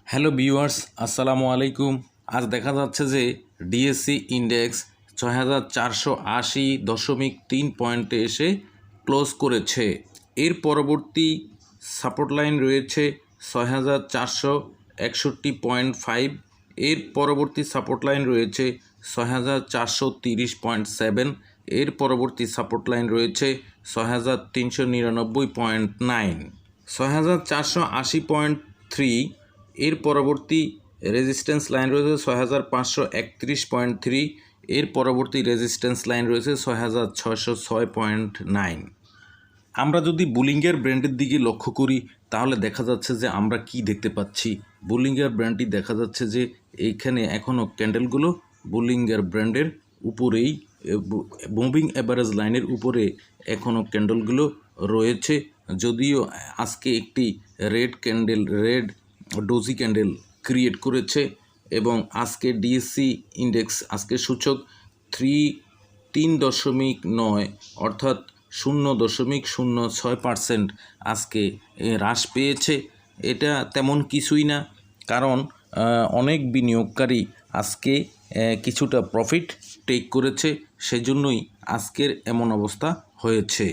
Hello viewers, আসসালামু আলাইকুম। আজ দেখা যাচ্ছে যে ডিএসসি ইন্ডেক্স ৬,৪৮০.৩ পয়েন্টে এসে ক্লোজ করেছে। এর পরবর্তী সাপোর্ট লাইন রয়েছে ৬,৪৬১.৫। এর পরবর্তী সাপোর্ট লাইন রয়েছে ৬,৪৩০.৭। এর পরবর্তী সাপোর্ট লাইন রয়েছে ৬,৩৯৯.৯। ৬,৪৮০.৩। এর পরবর্তী রেজিস্ট্যান্স লাইন রয়েছে ৬,৫৩১.৩। এর পরবর্তী রেজিস্ট্যান্স লাইন রয়েছে ৬,৬০৬.৯। আমরা যদি বুলিঙ্গার ব্র্যান্ডের দিকে লক্ষ্য করি তাহলে দেখা যাচ্ছে যে আমরা কি দেখতে পাচ্ছি। বুলিঙ্গার ব্র্যান্ডটি দেখা যাচ্ছে যে এইখানে এখনও ক্যান্ডেলগুলো বুলিঙ্গার ব্র্যান্ডের উপরেই মুভিং অ্যাভারেজ লাইনের উপরে এখনও ক্যান্ডেলগুলো রয়েছে। যদিও আজকে একটি রেড ডোজি ক্যান্ডেল ক্রিয়েট করেছে এবং আজকে ডিএসসি ইন্ডেক্স আজকে সূচক 3.9 অর্থাৎ 0.06% আজকে হ্রাস পেয়েছে। এটা তেমন কিছুই না, কারণ অনেক বিনিয়োগকারী আজকে কিছুটা প্রফিট টেক করেছে, সেজন্যই আজকের এমন অবস্থা হয়েছে।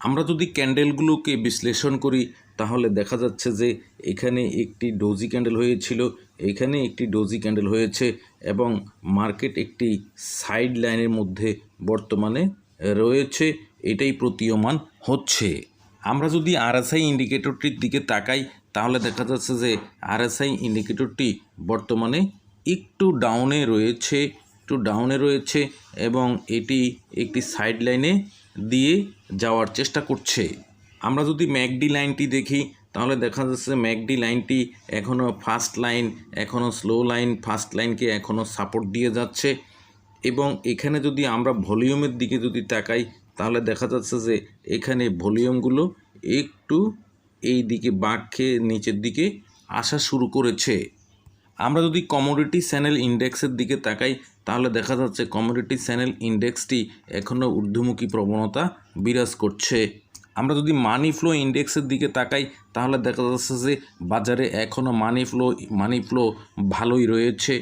আমরা যদি ক্যান্ডেলগুলোকে বিশ্লেষণ করি তাহলে দেখা যাচ্ছে যে এখানে একটি ডোজি ক্যান্ডেল হয়েছিল, এখানে একটি ডোজি ক্যান্ডেল হয়েছে এবং মার্কেট একটি সাইড লাইনের মধ্যে বর্তমানে রয়েছে, এটাই প্রতীয়মান হচ্ছে। আমরা যদি আরএসআই ইন্ডিকেটরটির দিকে তাকাই তাহলে দেখা যাচ্ছে যে আরএসআই ইন্ডিকেটরটি বর্তমানে একটু ডাউনে রয়েছে এবং এটি একটি সাইড লাইনে দিয়ে যাওয়ার চেষ্টা করছে। আমরা যদি ম্যাকডি লাইনটি দেখি তাহলে দেখা যাচ্ছে ম্যাকডি লাইনটি এখনও ফাস্ট লাইন, এখনও স্লো লাইন, ফাস্ট লাইনকে এখনও সাপোর্ট দিয়ে যাচ্ছে। এবং এখানে যদি আমরা ভলিউমের দিকে যদি তাকাই তাহলে দেখা যাচ্ছে যে এখানে ভলিউমগুলো একটু এই দিকে বাঁক খেয়ে নিচের দিকে আসা শুরু করেছে। আমরা যদি কমোডিটি চ্যানেল ইন্ডেক্সের দিকে তাকাই তাহলে দেখা যাচ্ছে কমোডিটি চ্যানেল ইন্ডেক্সটি এখনও ঊর্ধ্বমুখী প্রবণতা বিরাজ করছে। আমরা যদি মানি ফ্লো ইন্ডেক্সের দিকে তাকাই তাহলে দেখা যাচ্ছে যে বাজারে এখনও মানি ফ্লো ভালোই রয়েছে।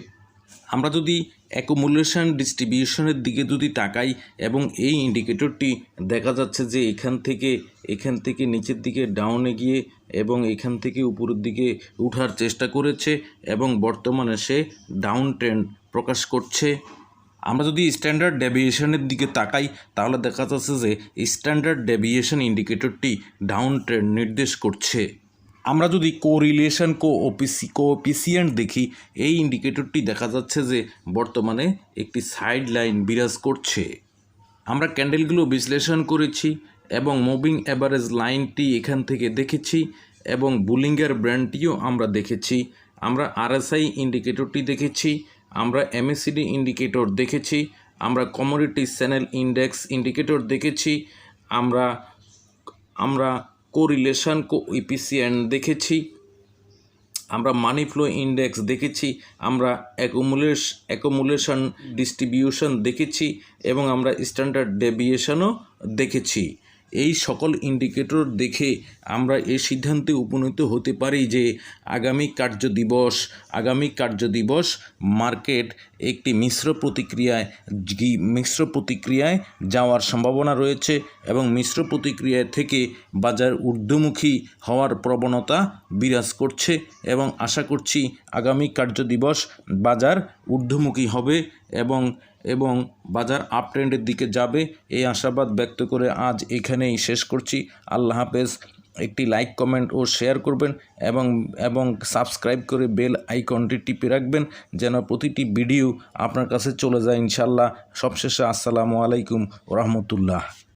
আমরা যদি অ্যাকুমুলেশন ডিস্ট্রিবিউশনের দিকে যদি তাকাই এবং এই ইন্ডিকেটরটি দেখা যাচ্ছে যে এখান থেকে নিচের দিকে ডাউনে গিয়ে এবং এখান থেকে উপরের দিকে ওঠার চেষ্টা করেছে এবং বর্তমানে সে ডাউন ট্রেন্ড প্রকাশ করছে। আমরা যদি স্ট্যান্ডার্ড ডেভিয়েশনের দিকে তাকাই তাহলে দেখা যাচ্ছে যে স্ট্যান্ডার্ড ডেভিয়েশন ইন্ডিকেটরটি ডাউন ট্রেন্ড নির্দেশ করছে। আমরা যদি কোরিলেশন কোএফিসিয়েন্ট দেখি এই ইন্ডিকেটরটি দেখা যাচ্ছে যে বর্তমানে একটি সাইড লাইন বিরাজ করছে। আমরা ক্যান্ডেলগুলো বিশ্লেষণ করেছি এবং মুভিং অ্যাভারেজ লাইনটি এখান থেকে দেখেছি এবং বুলিঙ্গার ব্র্যান্ডটিও আমরা দেখেছি। আমরা আরএসআই ইন্ডিকেটরটি দেখেছি, আমরা এমএসিডি ইন্ডিকেটর দেখেছি, আমরা কমোডিটি চ্যানেল ইন্ডেক্স ইন্ডিকেটর দেখেছি, আমরা কোরিলেশন কোএফিসিয়েন্ট দেখেছি, আমরা মানি ফ্লো ইন্ডেক্স দেখেছি, আমরা অ্যাকুমুলেশন ডিস্ট্রিবিউশন দেখেছি এবং আমরা স্ট্যান্ডার্ড ডেভিয়েশনও দেখেছি। এই সকল ইন্ডিকেটর দেখে আমরা এই সিদ্ধান্তে উপনীত হতে পারি যে আগামী কার্যদিবস মার্কেট একটি মিশ্র প্রতিক্রিয়ায় যাওয়ার সম্ভাবনা রয়েছে এবং মিশ্র প্রতিক্রিয়া থেকে বাজার ঊর্ধ্বমুখী হওয়ার প্রবণতা বিরাজ করছে এবং আশা করছি আগামী কার্যদিবস বাজার ঊর্ধ্বমুখী হবে এবং বাজার আপ ট্রেন্ডের দিকে যাবে, এই আশাবাদ ব্যক্ত করে আজ এখানেই শেষ করছি। আল্লাহ হাফেজ। একটি লাইক, কমেন্ট ও শেয়ার করবেন এবং সাবস্ক্রাইব করে বেল আইকনটি টিপে রাখবেন যেন প্রতিটি ভিডিও আপনার কাছে চলে যায় ইনশাল্লাহ। সবশেষে আসসালামু আলাইকুম ওয়া রাহমাতুল্লাহ।